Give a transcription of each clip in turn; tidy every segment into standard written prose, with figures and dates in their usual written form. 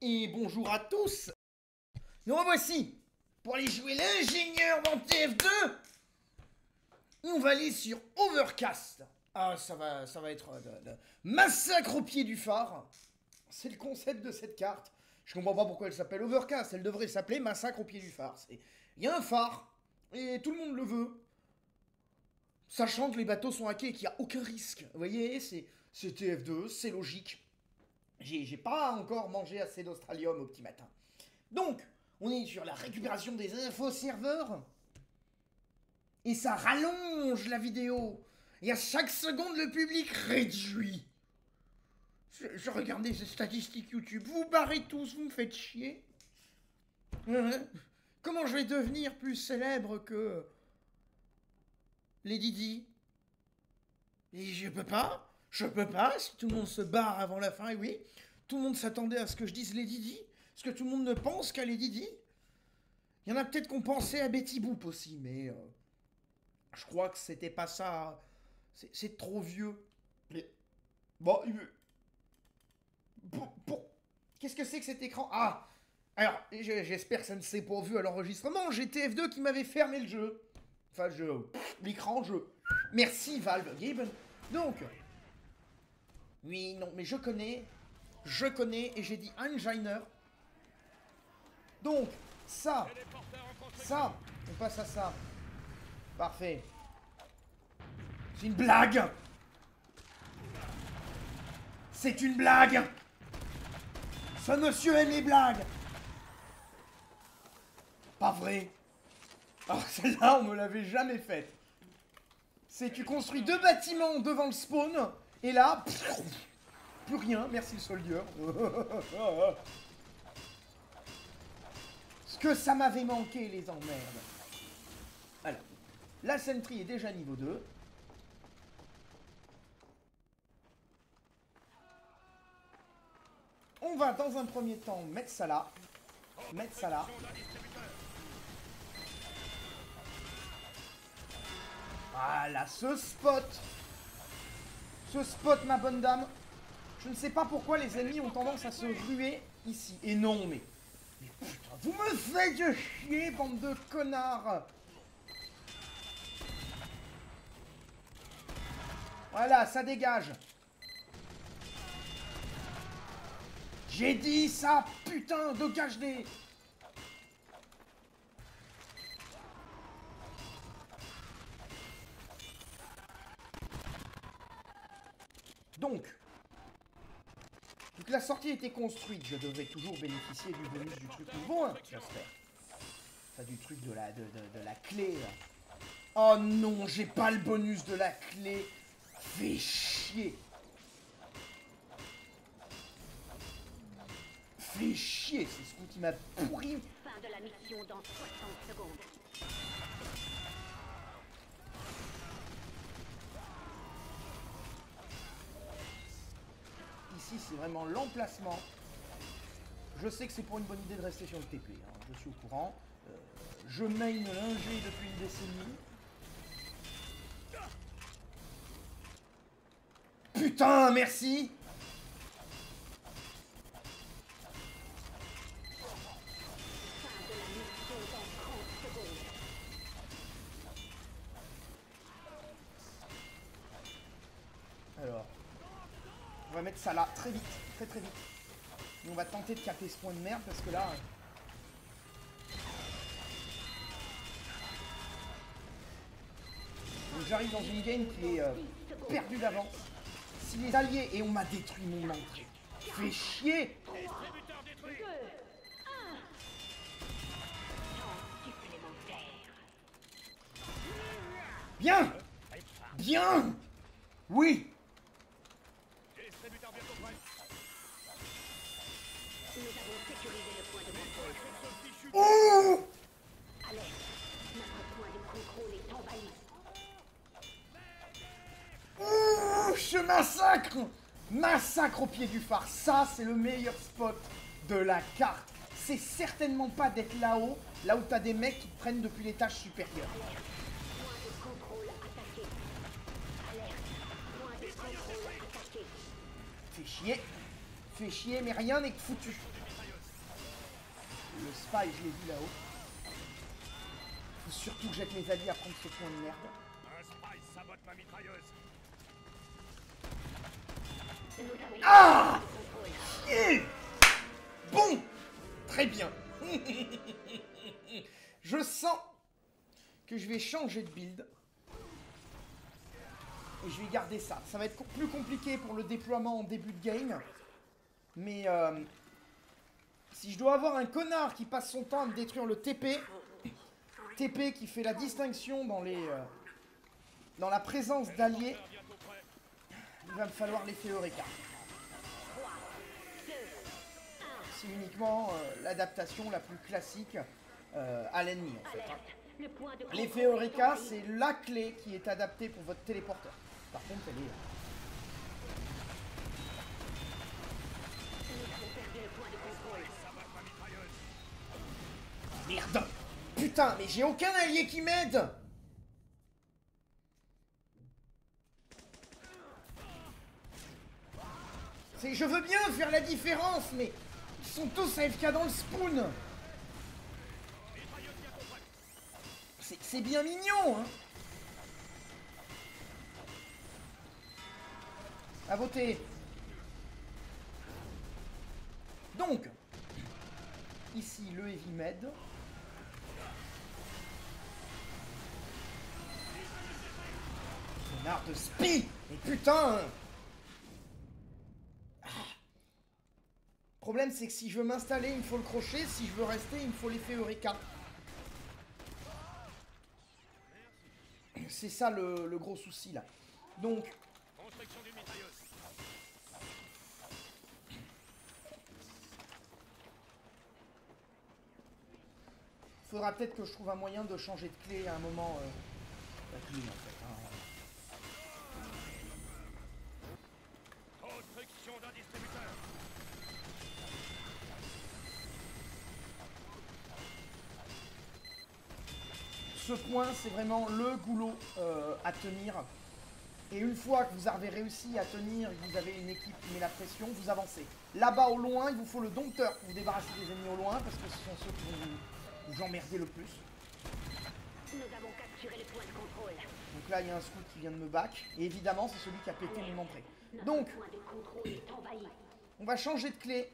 et bonjour à tous. Nous revoici pour aller jouer l'ingénieur dans TF2. Et on va aller sur Overcast. Ah, ça va être massacre au pied du phare. C'est le concept de cette carte. Je comprends pas pourquoi elle s'appelle Overcast. Elle devrait s'appeler Massacre au pied du phare. Il y a un phare et tout le monde le veut. Sachant que les bateaux sont hackés et qu'il n'y a aucun risque. Vous voyez, c'est TF2, c'est logique. J'ai pas encore mangé assez d'Australium au petit matin. Donc, on est sur la récupération des infos serveurs. Et ça rallonge la vidéo. Et à chaque seconde, le public réduit. Je regardais ces statistiques YouTube. Vous barrez tous, vous me faites chier. Comment je vais devenir plus célèbre que Lady Di? Et je peux pas, si tout le monde se barre avant la fin, et oui, tout le monde s'attendait à ce que je dise Lady Di. Est-ce que tout le monde ne pense qu'à Lady Di? Il y en a peut-être qu'on pensait à Betty Boop aussi, mais je crois que c'était pas ça. C'est trop vieux. Mais bon, qu'est-ce que c'est que cet écran? Ah, alors, j'espère que ça ne s'est pas vu à l'enregistrement. J'ai TF2 qui m'avait fermé le jeu. Enfin, l'écran, jeu. Merci Valve Gibbon. Donc, oui, non, mais je connais, et j'ai dit Enginer. Donc, ça, on passe à ça. Parfait. C'est une blague. C'est une blague. Ce monsieur aime les blagues. Pas vrai. Alors celle-là, on me l'avait jamais faite. C'est tu construis 2 bâtiments devant le spawn, et là, plus rien, merci le soldier. Ce que ça m'avait manqué, les emmerdes. Alors, la sentry est déjà niveau 2. On va dans un premier temps mettre ça là. Voilà, ce spot, ma bonne dame. Je ne sais pas pourquoi les ennemis ont tendance à se ruer ici. Et non, mais putain, vous me faites chier, bande de connards. Voilà, ça dégage. J'ai dit ça, putain, dégage des... Donc, vu que la sortie a été construite, je devrais toujours bénéficier du bonus du truc nouveau, hein, j'espère. Enfin, du truc de la clé, là. Oh non, j'ai pas le bonus de la clé. Fais chier. Fais chier, c'est ce coup qui m'a pourri. Fin de la mission dans 60 secondes. Ici, c'est vraiment l'emplacement. Je sais que c'est pour une bonne idée de rester sur le TP, hein. Je suis au courant. Je main l'ingé depuis une décennie. Putain, merci. Fin de la mission dans 30 secondes. Alors, on va mettre ça là, très vite, très vite. Et on va tenter de capter ce point de merde parce que là... Donc j'arrive dans une game qui est perdue d'avance. Si les alliés... Et on m'a détruit mon entrée. Fais chier. Bien. Bien. Oui. Nous avons sécurisé le point de contrôle. Oh. Alerte. Notre point de contrôle est envahi. Ouh, ce massacre. Massacre au pied du phare. Ça, c'est le meilleur spot de la carte. C'est certainement pas d'être là-haut, là où t'as des mecs qui te prennent depuis l'étage supérieur. Point de contrôle attaqué. Alerte. Point de contrôle attaqué. Fais chier, mais rien n'est foutu. Le spy, je l'ai vu là-haut. Faut surtout que j'aide mes alliés à prendre ce point de merde. Un spy sabote ma mitrailleuse. Ah! Bon! Très bien. Je sens que je vais changer de build. Et je vais garder ça. Ça va être plus compliqué pour le déploiement en début de game. Mais si je dois avoir un connard qui passe son temps à me détruire le TP, TP qui fait la distinction dans dans la présence d'alliés, il va me falloir l'effet Eureka. C'est uniquement l'adaptation la plus classique à l'ennemi en fait. L'effet Eureka, c'est la clé qui est adaptée pour votre téléporteur. Par contre, elle est... Merde! Putain, mais j'ai aucun allié qui m'aide! Je veux bien faire la différence, mais ils sont tous AFK dans le spawn! C'est bien mignon, hein! À voter! Donc, ici, le Heavy Med. Connard de spi! Mais putain! Le problème, c'est que si je veux m'installer, il me faut le crochet. Si je veux rester, il me faut l'effet Eureka. C'est ça le gros souci, là. Donc... Construction d'une mitrailleuse. Faudra peut-être que je trouve un moyen de changer de clé à un moment. La clé, en fait. Hein. Construction d'un distributeur. Ce point, c'est vraiment le goulot à tenir. Et une fois que vous avez réussi à tenir et que vous avez une équipe qui met la pression, vous avancez. Là-bas, au loin, il vous faut le dompteur pour vous débarrasser des ennemis au loin, parce que ce sont ceux qui vont vous emmerder le plus. Nous avons capturé les points de contrôle. Donc là, il y a un scout qui vient de me back. Et évidemment, c'est celui qui a pété mon entrée. Notre Donc, point de contrôle est envahi. on va changer de clé.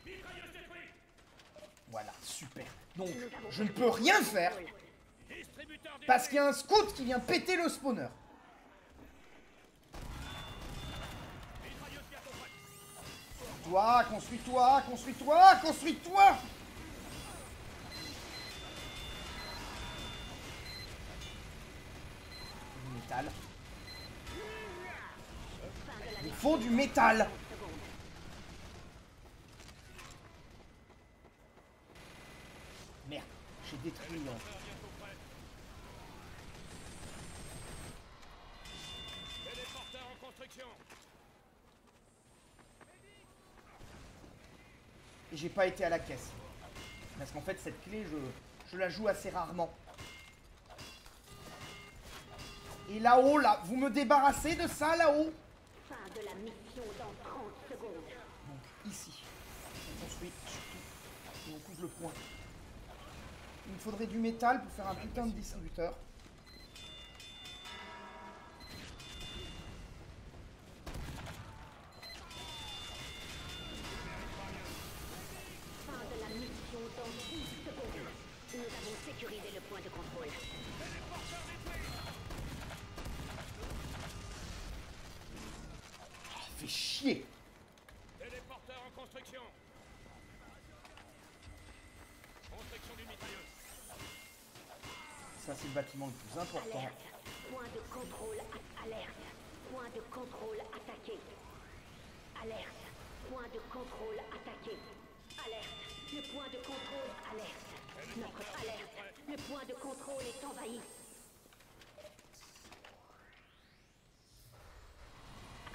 Mitrailleuse détruite. Voilà, super. Donc, je ne peux rien faire Distributeur détruit. parce qu'il y a un scout qui vient péter le spawner. Mitrailleuse bientôt prête. Toi, construis-toi, construis-toi, construis-toi! Du métal. Il faut du métal! Merde, j'ai détruit... Bientôt prête. Téléporteur en construction. Et j'ai pas été à la caisse. Parce qu'en fait, cette clé, je la joue assez rarement. Et là-haut, là, vous me débarrassez de ça, là-haut? Fin de la mission dans 30 secondes. Donc, ici, on construit surtout. Et on couvre le point. Il me faudrait du métal pour faire un putain de distributeur. Fin de la mission dans 10 secondes. Nous avons sécurisé le point de contrôle. Ah, fait chier! Téléporteur en construction. Construction d'une mitrailleuse. Ça, c'est le bâtiment le plus important. Alerte. Point de contrôle. Alerte. Point de contrôle attaqué. Alerte. Point de contrôle attaqué. Alerte. Le point de contrôle. Alerte. Notre alerte. Le point de contrôle est envahi.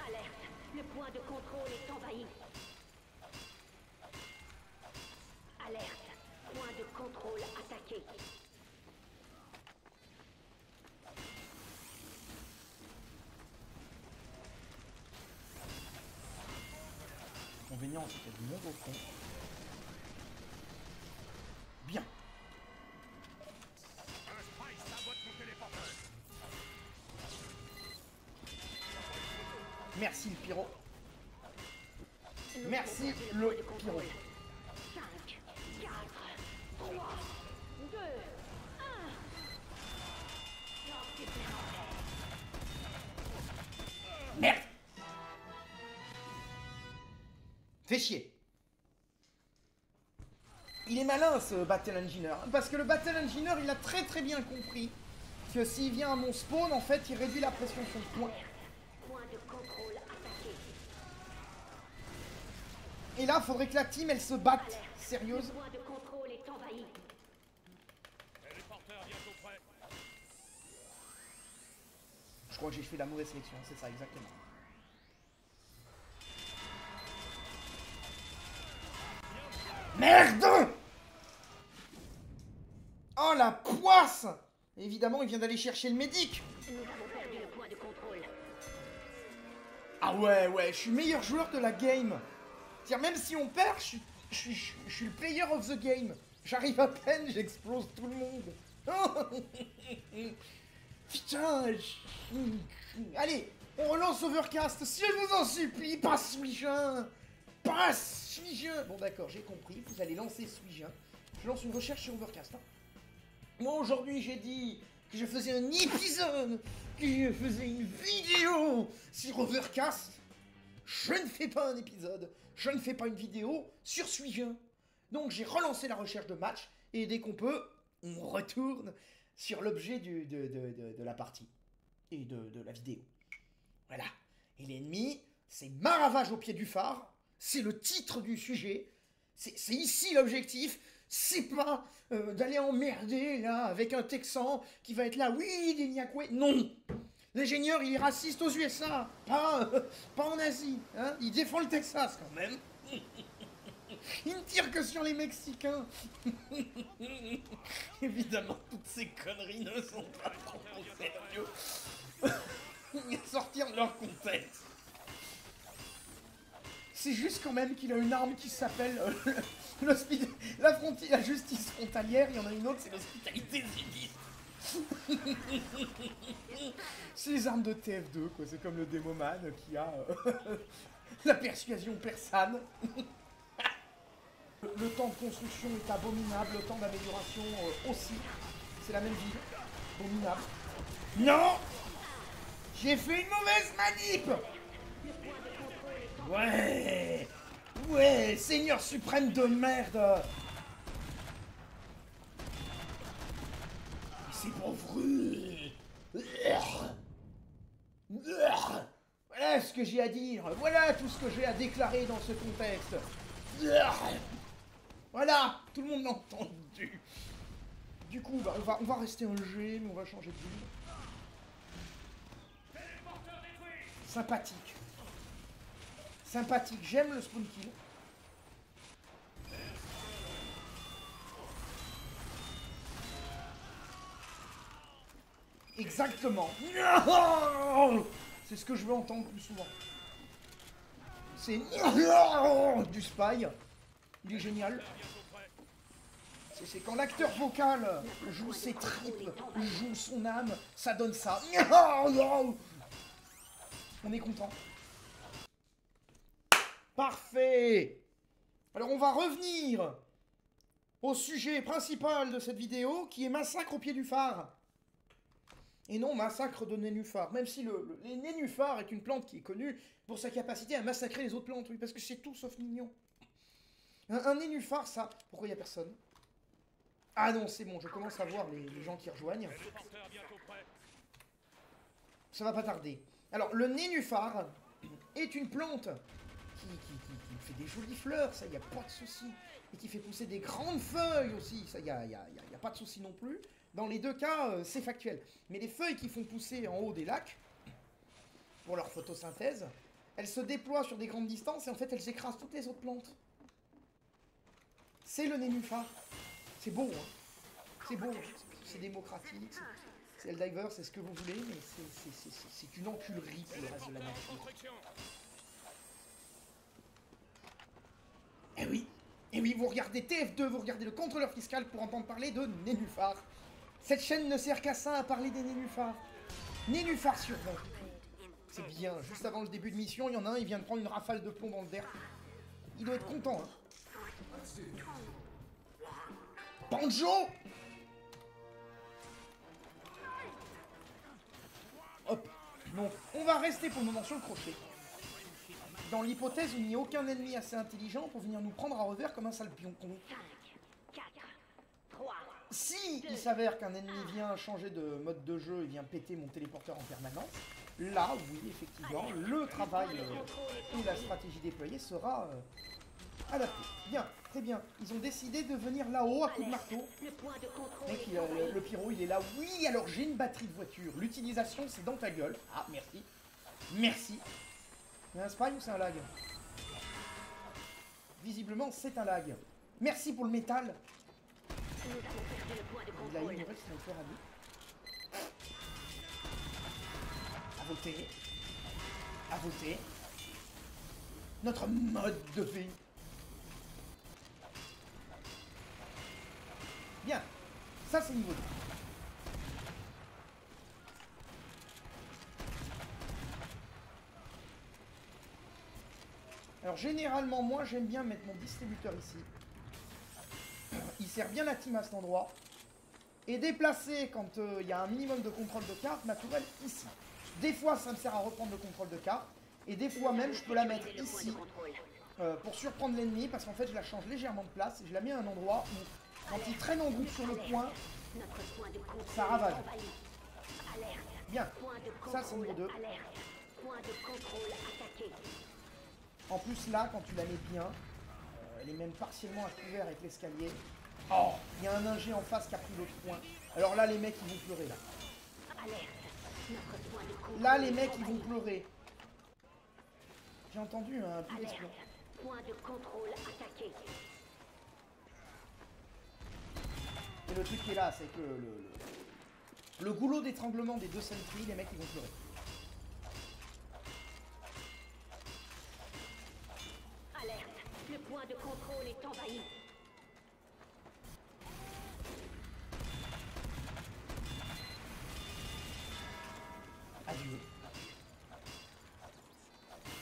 Alerte. Le point de contrôle est envahi. Alerte. Point de contrôle attaqué. L'inconvénient, c'est qu'il y a du monde au fond. Bien. Un Sprite sabote mon téléporteur. Merci le pyro. Nous Merci avons perdu le point de pyro. contrôle. 5, 4, 3, 2, 1. Lance supplémentaire. Merde. Fais chier. Il est malin ce Battle Engineer, parce que le Battle Engineer il a très bien compris que s'il vient à mon spawn, en fait il réduit la pression sur le point. Point de contrôle attaqué. Et là, faudrait que la team elle se batte. Alerte. Sérieuse. Le point de contrôle est envahi. Téléporteur bientôt prêt. Je crois que j'ai fait la mauvaise sélection, c'est ça exactement. Merde! Oh la poisse! Évidemment, il vient d'aller chercher le médic. Nous avons perdu le point de contrôle. Ah ouais, je suis meilleur joueur de la game. C'est-à-dire, même si on perd, je suis le player of the game. J'arrive à peine, j'explose tout le monde. Putain, allez, on relance Overcast, si je vous en supplie, passe Suijin. Passe Suijin. Bon d'accord, j'ai compris, vous allez lancer Suijin. Je lance une recherche sur Overcast. Hein. Moi aujourd'hui j'ai dit que je faisais un épisode, que je faisais une vidéo sur Overcast. Je ne fais pas un épisode, je ne fais pas une vidéo sur Suijin. Donc j'ai relancé la recherche de match, et dès qu'on peut, on retourne sur l'objet de la partie, et de la vidéo. Voilà. Et l'ennemi, c'est Maravage au pied du phare, c'est le titre du sujet, c'est ici l'objectif, c'est pas d'aller emmerder là avec un Texan qui va être là, oui, des Niakwe, non. L'ingénieur, il est raciste aux USA, pas en Asie, hein. Il défend le Texas quand même. Il ne tire que sur les Mexicains. Évidemment, toutes ces conneries ne sont pas trop sérieux. Sortir de leur contexte. C'est juste quand même qu'il a une arme qui s'appelle la justice frontalière. Il y en a une autre, c'est l'hospitalité zidiste. C'est les armes de TF2, quoi. C'est comme le Demoman qui a la persuasion persane. Le temps de construction est abominable, le temps d'amélioration aussi. C'est la même ville. Abominable. Non! J'ai fait une mauvaise manip! Ouais! Ouais, Seigneur suprême de merde! C'est pas vrai! Voilà ce que j'ai à dire, voilà tout ce que j'ai à déclarer dans ce contexte. Voilà, tout le monde l'a entendu. Du coup, bah, on va rester un G, mais on va changer de ville. Sympathique. Sympathique, j'aime le spawn kill. Exactement. C'est ce que je veux entendre plus souvent. C'est du spy. Il est génial. C'est quand l'acteur vocal joue ses tripes, joue son âme, ça donne ça. On est content. Parfait. Alors on va revenir au sujet principal de cette vidéo, qui est massacre au pied du phare. Et non massacre de nénuphar. Même si les nénuphars est une plante qui est connue pour sa capacité à massacrer les autres plantes, oui, parce que c'est tout sauf mignon. Un nénuphar, ça... Pourquoi il n'y a personne? Ah non, c'est bon, je commence à voir les gens qui rejoignent. Téléporteur bientôt prêt. Ça va pas tarder. Alors, le nénuphar est une plante qui fait des jolies fleurs, ça, il n'y a pas de souci. Et qui fait pousser des grandes feuilles aussi, ça, il n'y a pas de souci non plus. Dans les deux cas, c'est factuel. Mais les feuilles qui font pousser en haut des lacs, pour leur photosynthèse, elles se déploient sur des grandes distances et en fait, elles écrasent toutes les autres plantes. C'est le nénuphar. C'est beau, hein. C'est beau, c'est démocratique, c'est Helldiver, c'est ce que vous voulez, mais c'est une enculerie pour le reste de la nature. vous regardez TF2, vous regardez le contrôleur fiscal pour entendre parler de nénuphars. Cette chaîne ne sert qu'à ça, à parler des nénuphars. Nénuphars sur 20. C'est bien, juste avant le début de mission, il y en a un, il vient de prendre une rafale de plomb dans le derrière. Il doit être content, hein. Banjo! Hop. Donc, on va rester pour le moment sur le crochet. Dans l'hypothèse où il n'y a aucun ennemi assez intelligent pour venir nous prendre à revers comme un sale pion con. 5, 4, 3, Si il s'avère qu'un ennemi vient changer de mode de jeu et vient péter mon téléporteur en permanence, là, oui, effectivement, le travail et la stratégie déployée sera adapté. Bien, très bien. Ils ont décidé de venir là-haut à coup de marteau. le point de contrôle Mec, est envahi. le pyro, il est là. Oui, alors j'ai une batterie de voiture. L'utilisation, c'est dans ta gueule. Ah, merci. Merci. Il y a un spy ou c'est un lag? Visiblement, c'est un lag. Merci pour le métal. Nous avons perdu le point de Il a contrôle. ignoré le sniper à lui. À voter. À voter. Notre mode de vie. Bien. Ça, c'est niveau 2. Alors, généralement, moi, j'aime bien mettre mon distributeur ici. Il sert bien la team à cet endroit. Et déplacer, quand il y a un minimum de contrôle de carte, ma tourelle ici. Des fois, ça me sert à reprendre le contrôle de carte. Et des fois même, je peux la mettre Le point ici de contrôle. pour surprendre l'ennemi. Parce qu'en fait, je la change légèrement de place. Et je la mets à un endroit où, quand il traîne en groupe sur le point, Notre point de contrôle ça ravage. est envahi. Alerte. Bien. Point de Ça, c'est contrôle. niveau 2. Alerte. Point de contrôle attaqué. En plus, là, quand tu la mets bien, elle est même partiellement à couvert avec l'escalier. Oh, il y a un ingé en face qui a pris l'autre point. Alors là, les mecs, ils vont pleurer, là. Alerte. Notre point de contrôle. Là, les est mecs, ils envahi. vont pleurer. J'ai entendu un bruit Alerte. d'espion. Point de contrôle attaqué. Et le truc qui est là, c'est que le goulot d'étranglement des deux sentries, les mecs, ils vont pleurer. Alerte. Le point de contrôle est envahi. Adieu.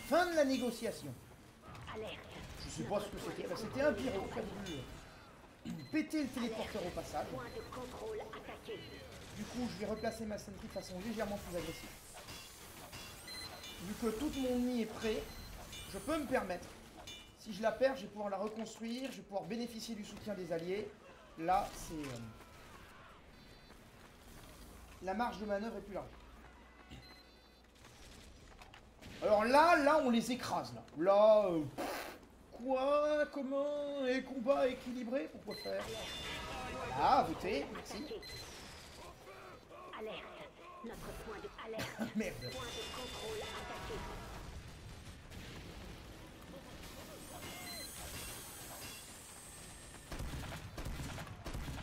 Fin de la négociation. Alerte. Je sais pas ce que c'était. Bah, c'était un pyro qui a voulu péter le téléporteur au passage. Point de contrôle attaqué. Du coup, je vais replacer ma sentry de façon légèrement plus agressive. Vu que tout mon nid est prêt, je peux me permettre. Si je la perds, je vais pouvoir la reconstruire, je vais pouvoir bénéficier du soutien des alliés. Là, c'est... la marge de manœuvre est plus large. Alors là, on les écrase, là. Là, quoi? Comment? Et combat équilibré? Pourquoi faire? Ah, votez, merci. Attaqué. Alerte. Notre point de alerte. Merde. Point de contrôle attaqué.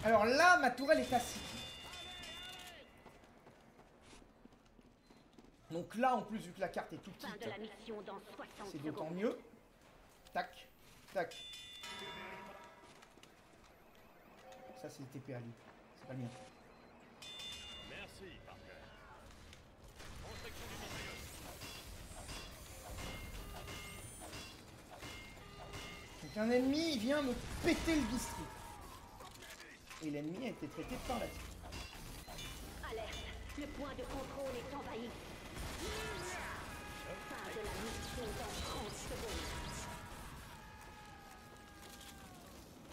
Alors là, ma tourelle est assise. Donc là, en plus, vu que la carte est toute Fin petite, de la mission dans 60 c'est d'autant secondes. mieux. Tac, tac. Ça, c'est le TP à lui. C'est pas le mien. Merci, Parker. Protection du mitrailleur. Donc un ennemi, il vient me péter le district. Et l'ennemi a été traité par la suite. Alerte. Le point de contrôle est envahi. Fin de la mission dans 30 secondes.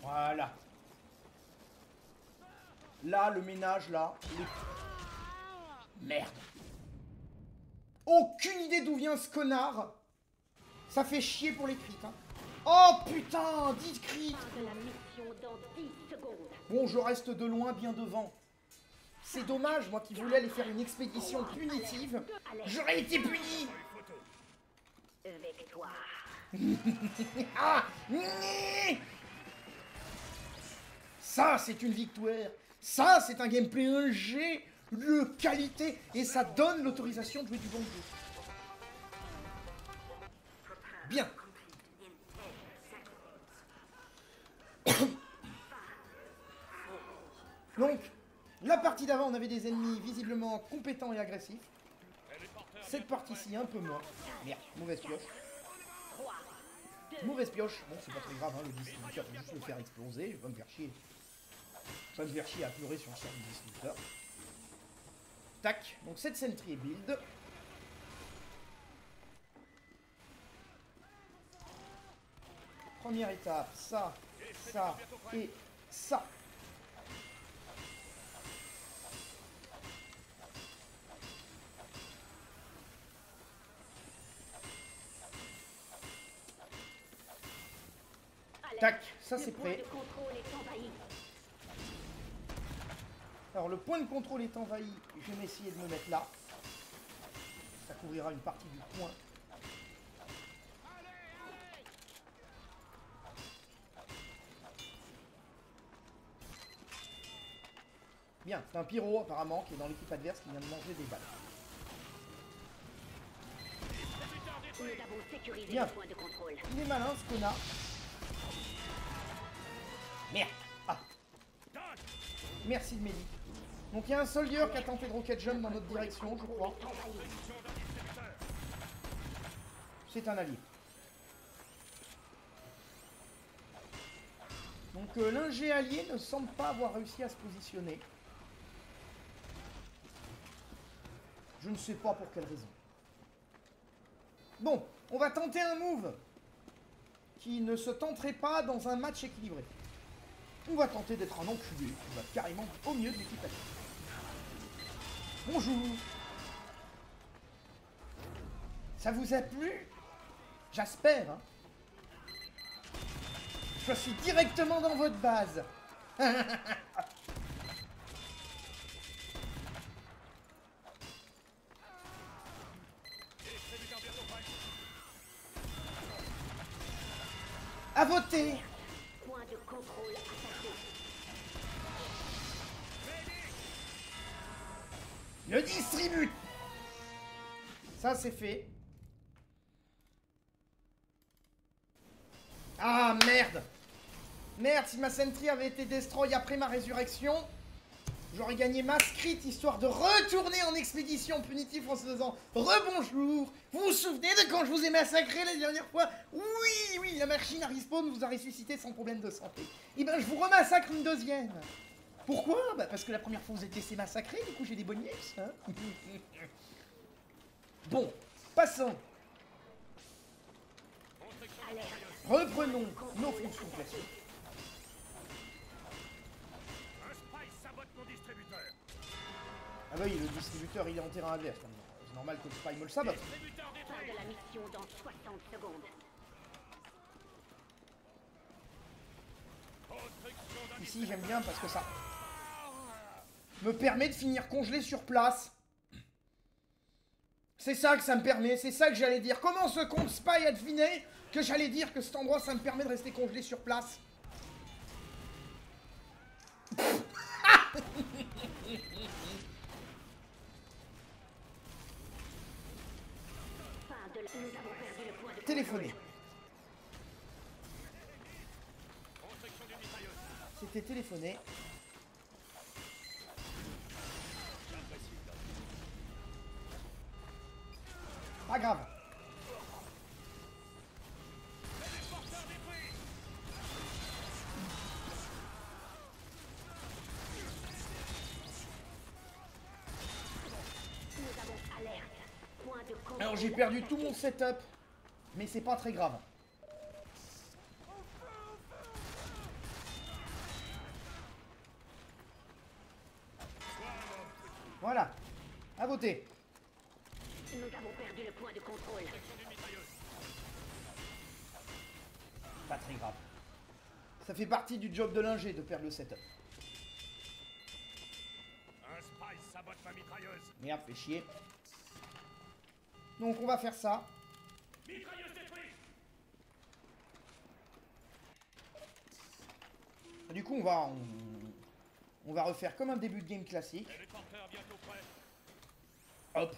Voilà. Là, le ménage, là. les- Merde. Aucune idée d'où vient ce connard. Ça fait chier pour les crits, hein. Oh putain, 10 crits. Fin de la mission dans 10 secondes. Bon, je reste de loin, bien devant. C'est dommage, moi qui voulais aller faire une expédition punitive. J'aurais été puni. Victoire. Ah, nyeh. Ça, c'est une victoire. Ça, c'est un gameplay 1G de qualité. Et ça donne l'autorisation de jouer du bon jeu. Bien. Donc, la partie d'avant, on avait des ennemis visiblement compétents et agressifs. Cette partie-ci, un peu moins. Merde, mauvaise pioche. Mauvaise pioche. Bon, c'est pas très grave, hein, le distributeur, faut juste le faire exploser. Je vais pas me faire chier. Je vais pas me faire chier à pleurer sur le sort du distributeur. Tac, donc cette sentry est build. Première étape, ça et ça. Tac, ça c'est prêt. Alors le point de contrôle est envahi, je vais essayer de me mettre là. Ça couvrira une partie du point. Bien, c'est un pyro apparemment qui est dans l'équipe adverse qui vient de manger des balles. Bien. Il est malin ce connard. Merde. Ah. Merci de m'aider. Donc il y a un soldier qui a tenté de rocket jump dans notre direction, je crois. C'est un allié. Donc l'ingé allié ne semble pas avoir réussi à se positionner. Je ne sais pas pour quelle raison. Bon, on va tenter un move qui ne se tenterait pas dans un match équilibré. On va tenter d'être un enculé. On va carrément au mieux de l'équipe adverse. Bonjour. Ça vous a plu? J'espère. Hein. Je suis directement dans votre base. À voter. Point de contrôle attaqué. Le distribute. Ça c'est fait. Ah merde. Merde, si ma sentry avait été destroy après ma résurrection, j'aurais gagné mass crit histoire de retourner en expédition punitive en se disant rebonjour. Vous vous souvenez de quand je vous ai massacré la dernière fois? Oui, oui, la machine à respawn vous a ressuscité sans problème de santé. Et ben je vous remassacre une deuxième. Pourquoi? Bah parce que la première fois vous êtes laissé massacrer, du coup j'ai des bonus. Hein. Bon, passons. Reprenons nos fonctions classiques. Ah bah oui, le distributeur il est en terrain adverse. C'est normal que le spy me le sabote. Fin de la mission dans 60 secondes. Ici j'aime bien parce que ça me permet de finir congelé sur place. C'est ça que ça me permet, c'est ça que j'allais dire. Comment ce compte spy a deviné que j'allais dire que cet endroit ça me permet de rester congelé sur place? Nous avons perdu le point de Téléphoner. C'était téléphoné. Pas grave. Nous avons alerte. Point de contrôle. Alors j'ai perdu tout mon setup, mais c'est pas très grave. Voilà, à voter. Nous avons perdu le point de contrôle. Pas très grave. Ça fait partie du job de l'ingé de perdre le setup. Un spy sabote ma mitrailleuse. Merde, fait chier. Donc on va faire ça. Mitrailleuse détruite. Du coup on va refaire comme un début de game classique. Téléporteur bientôt prêt. Hop.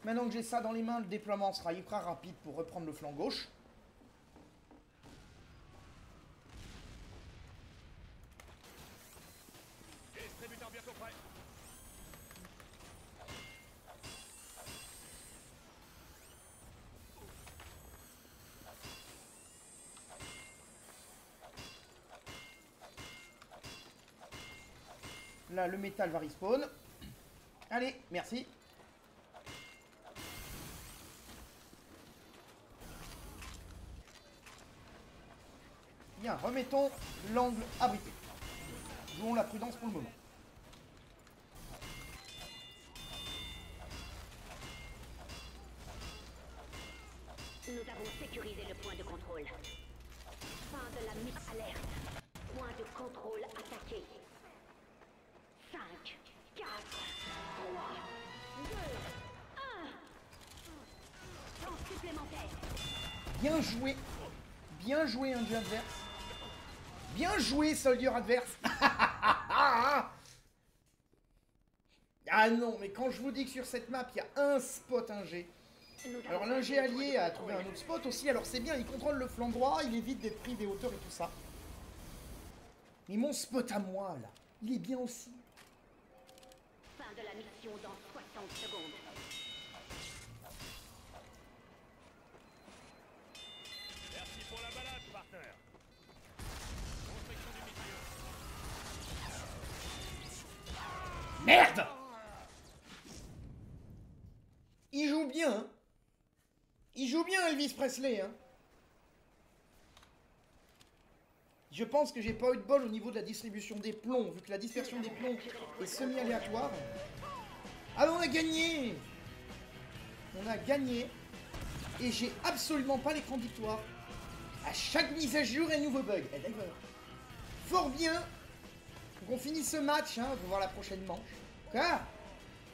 Maintenant que j'ai ça dans les mains, le déploiement sera hyper rapide pour reprendre le flanc gauche. Là, le métal va respawn. Allez, merci. Bien, remettons l'angle abrité. Jouons la prudence pour le moment. Nous avons sécurisé le point de contrôle. Fin de la mise alerte. Point de contrôle attaqué. 5, 4, 3, 2, 1. Temps supplémentaire. Bien joué. Bien joué, un jeu adverse. Bien joué, soldier adverse. Ah non, mais quand je vous dis que sur cette map, il y a un spot ingé. Alors l'ingé allié a trouvé un autre spot aussi. Alors c'est bien, il contrôle le flanc droit, il évite d'être pris des hauteurs et tout ça. Mais mon spot à moi, là, il est bien aussi. Fin de la mission dans 60 secondes. Merci pour la balade, partner. Construction du mitrailleur. Merde! Il joue bien, hein. Il joue bien, Elvis Presley, hein. Je pense que j'ai pas eu de bol au niveau de la distribution des plombs, vu que la dispersion des plombs est semi-aléatoire. Ah, on a gagné! On a gagné. Et j'ai absolument pas l'écran de victoire. À chaque mise à jour, un nouveau bug. Eh, d'ailleurs, fort bien. Donc on finit ce match, hein, on va voir la prochaine manche. Quoi?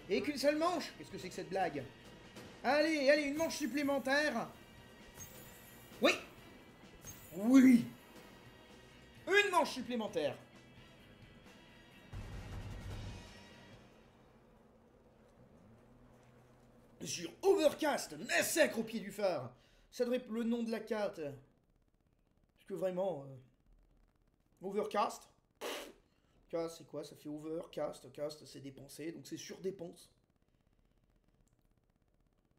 Et qu'une seule manche? Qu'est-ce que c'est que cette blague? Allez, allez, une manche supplémentaire. Oui. Oui. Une manche supplémentaire. Sur Overcast, massacre au pied du phare. Ça devrait être le nom de la carte. Parce que vraiment... Overcast. Cast, c'est quoi? Ça fait overcast. Cast, c'est dépenser. Donc c'est sur dépense.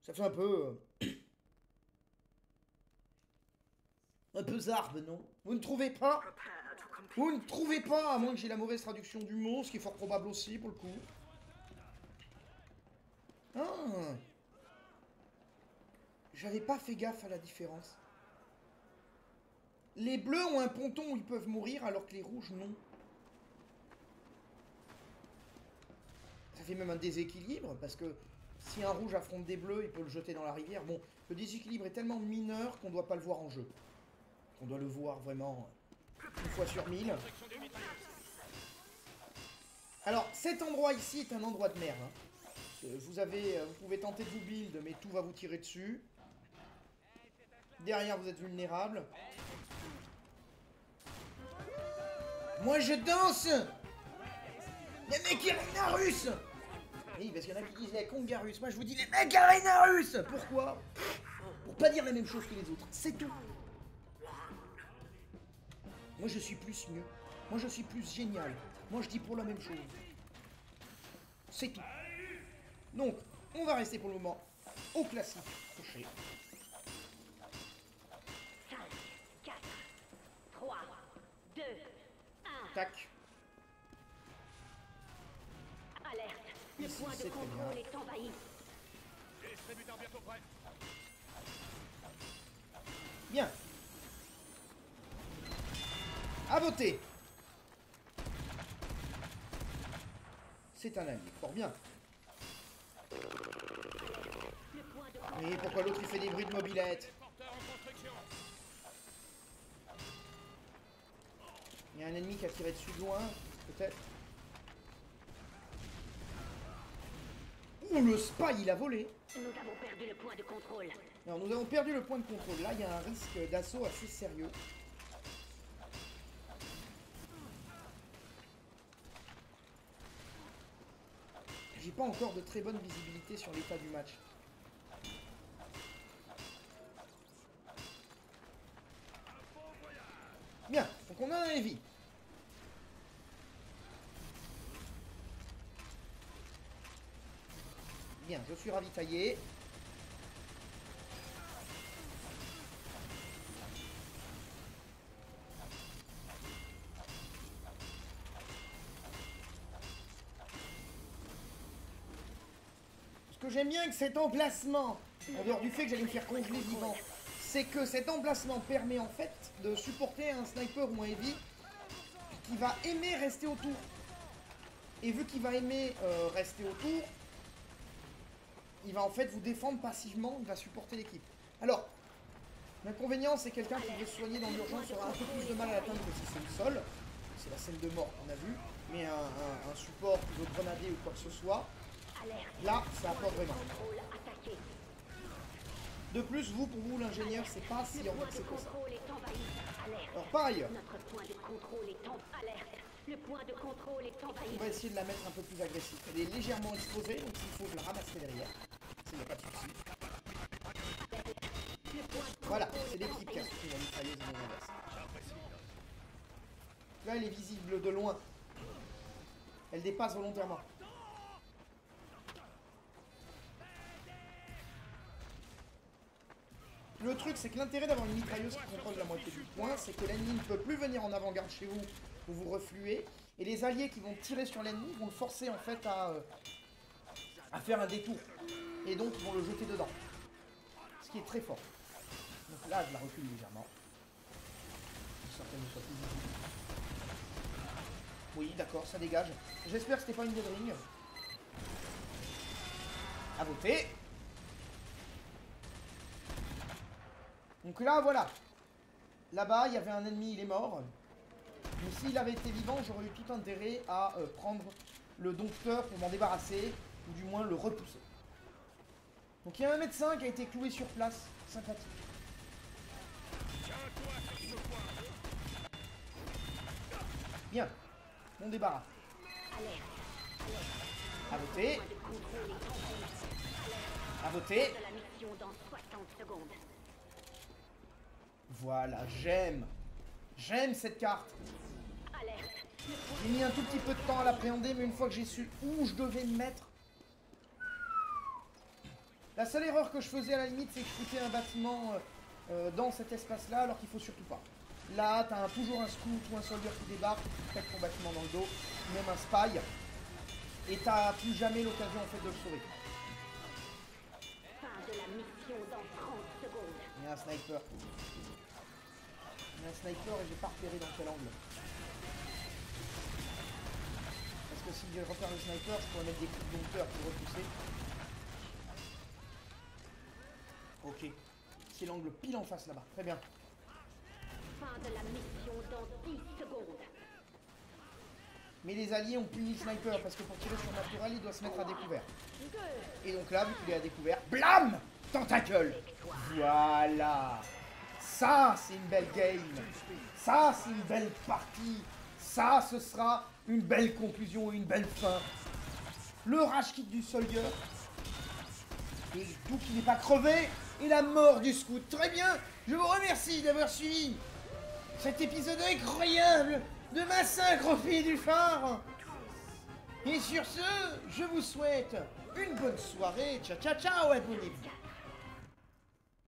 Ça fait un peu... un peu zarbe, non? Vous ne trouvez pas? Vous ne trouvez pas? À moins que j'ai la mauvaise traduction du mot, ce qui est fort probable aussi, pour le coup. Ah! J'avais pas fait gaffe à la différence. Les bleus ont un ponton où ils peuvent mourir, alors que les rouges, non. Ça fait même un déséquilibre, parce que si un rouge affronte des bleus, il peut le jeter dans la rivière. Bon, le déséquilibre est tellement mineur qu'on doit pas le voir en jeu. On doit le voir vraiment une fois sur 1000. Alors, cet endroit ici est un endroit de merde. Hein. Vous pouvez tenter de vous build, mais tout va vous tirer dessus. Derrière, vous êtes vulnérable. Moi, je danse! Les mecs Arena russes! Oui, parce qu'il y en a qui disent les Konga russes. Moi, je vous dis les mecs Arena russes! Pourquoi? Pour pas dire la même chose que les autres. C'est tout. Moi, je suis plus mieux. Moi, je suis plus génial. Moi, je dis pour la même chose. C'est tout. Donc, on va rester pour le moment au classique crochet. 5, 4, 3, 2, 1. Tac. Alerte. Le Ici, point de c'est très contrôle bien. est envahi. Distributeur bientôt prêt. Bien. À voter. C'est un allié. Fort bien. Le point de contrôle. Mais pourquoi l'autre il fait des bruits de mobilette? Porteur en construction. Il y a un ennemi qui a tiré dessus de loin, peut-être. Ouh, le spy, il a volé. Nous avons perdu le point de contrôle. Alors, nous avons perdu le point de contrôle. Là, il y a un risque d'assaut assez sérieux. J'ai pas encore de très bonne visibilité sur l'état du match. Bien, donc on a un heavy. Bien, je suis ravitaillé. que j'aime bien avec cet emplacement, en dehors du fait que j'allais me faire congeler vivant, c'est que cet emplacement permet en fait de supporter un sniper ou un heavy qui va aimer rester autour. Et vu qu'il va aimer rester autour, il va en fait vous défendre passivement, il va supporter l'équipe. Alors, l'inconvénient c'est quelqu'un qui veut se soigner dans l'urgence aura un peu plus de mal à l'atteindre que si c'est le sol. C'est la scène de mort qu'on a vu. Mais un support qui veut grenader ou quoi que ce soit, là ça apporte vraiment. De plus, vous, pour vous, l'ingénieur, c'est pas si renforcé que ça. Alors, par ailleurs, on va essayer de la mettre un peu plus agressive. Elle est légèrement exposée, donc il faut que je la ramasser derrière. Il n'y a pas de souci. Voilà, c'est l'équipe qui a soutenu la mitrailleuse de l'inverse. Là, elle est visible de loin. Elle dépasse volontairement. Le truc, c'est que l'intérêt d'avoir une mitrailleuse qui contrôle la moitié du point, c'est que l'ennemi ne peut plus venir en avant-garde chez vous pour vous refluer. Et les alliés qui vont tirer sur l'ennemi vont le forcer en fait à faire un détour. Et donc, ils vont le jeter dedans. Ce qui est très fort. Donc là, je la recule légèrement. Certaines soit plus visible. Oui, d'accord, ça dégage. J'espère que c'était pas une dead ring. À voter. Donc là, voilà. Là-bas, il y avait un ennemi, il est mort. Mais s'il avait été vivant, j'aurais eu tout intérêt à prendre le dompteur pour m'en débarrasser, ou du moins le repousser. Donc il y a un médecin qui a été cloué sur place. Sympathique. Bien. Mon débarras. À voter. À voter. Voilà, j'aime. J'aime cette carte. J'ai mis un tout petit peu de temps à l'appréhender, mais une fois que j'ai su où je devais me mettre. La seule erreur que je faisais à la limite, c'est que je foutais un bâtiment dans cet espace-là, alors qu'il faut surtout pas. Là, t'as toujours un scout ou un soldier qui débarque, qui pète ton bâtiment dans le dos, même un spy, et t'as plus jamais l'occasion en fait de le sauver. Fin de la mission dans 30 secondes. Il y a un sniper. Il y a un sniper et j'ai pas repéré dans quel angle. Parce que si je repère le sniper, je pourrais mettre des coups de dompteur pour repousser. Ok. C'est l'angle pile en face là-bas. Très bien. Fin de la mission dans 10 secondes. Mais les alliés ont puni le sniper parce que pour tirer sur Natural, il doit se mettre à découvert. Et donc là, vu qu'il est à découvert, blam! Tentacle! Voilà! Ça, c'est une belle game! Ça, c'est une belle partie! Ça, ce sera une belle conclusion et une belle fin! Le rage kit du soldier. Et tout qui n'est pas crevé. Et la mort du scout. Très bien! Je vous remercie d'avoir suivi cet épisode incroyable de Massacre au pied du phare. Et sur ce, je vous souhaite une bonne soirée. Ciao, ciao, ciao, abonnez-vous.